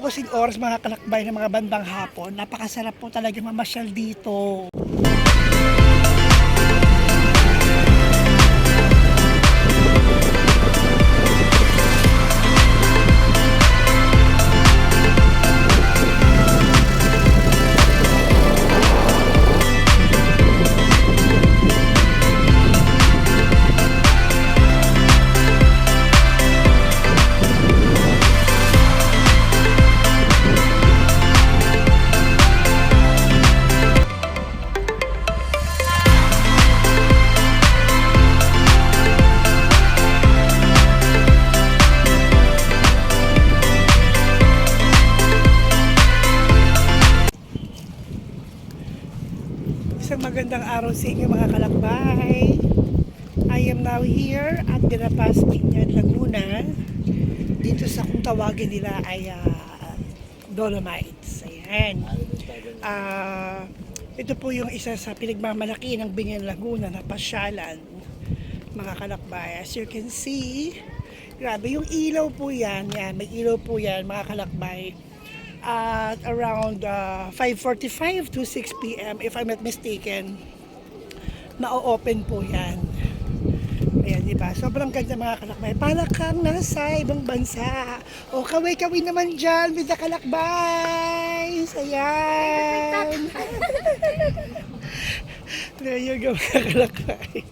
po kasing oras mga kalakbay ng mga bandang hapon. Napakasarap po talaga mamasyal dito. Isang magandang araw sa inyo mga kalakbay. I am now here at De La Paz, Binyan, Laguna. Dito sa kung tawagin nila ay Dolomites. Ayan. Ito po yung isa sa pinagmamalaki ng Binyan, Laguna na pasyalan mga kalakbay. As you can see, grabe yung ilaw po yan. Yan, may ilaw po yan mga kalakbay. At around 5:45 to 6 p.m. if I'm not mistaken, na-open po yan. Ayan, diba? Sobrang ganda mga kalakbay. Para kang nasa ibang bansa. O, kaway-kaway naman dyan with the kalakbay. Ayan. There you go mga kalakbay.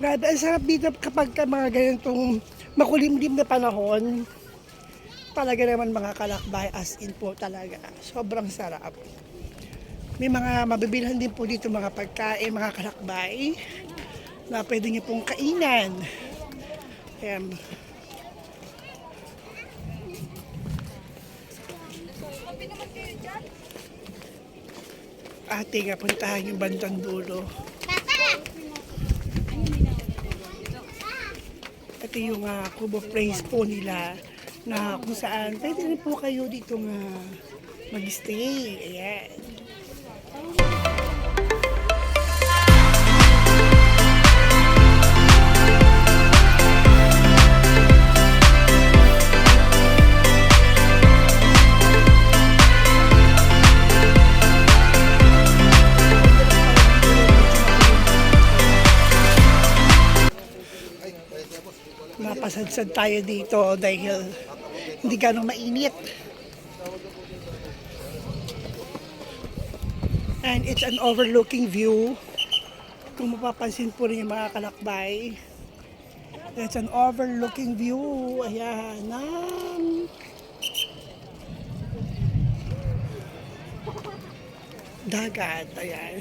Grabe, ang sarap dito kapag mga ganitong makulimlim na panahon. Talaga naman mga kalakbay, as in po talaga. Sobrang sarap. May mga mabibilhan din po dito mga pagkain, mga kalakbay, na pwede niyo pong kainan. Ayan. Ating puntahan yung bandang dulo. Ito yung Cubo Place po nila, na kung saan pwede rin po kayo dito mag-stay. Ayan. Mapasadsad tayo dito dahil hindi ganong mainit. And it's an overlooking view. Kung mapapansin po rin yung mga kalakbay, it's an overlooking view. Ayan, dagat. Ayan.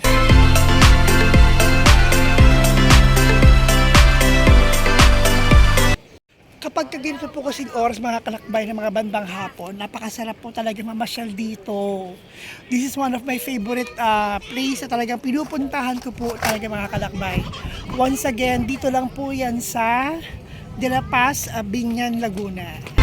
Kapag ganito po kasing oras mga kalakbay ng mga bandang hapon, napakasarap po talaga mamasyal dito. This is one of my favorite place na talagang pinupuntahan ko po talaga mga kalakbay. Once again, dito lang po yan sa De La Paz, Binyan, Laguna.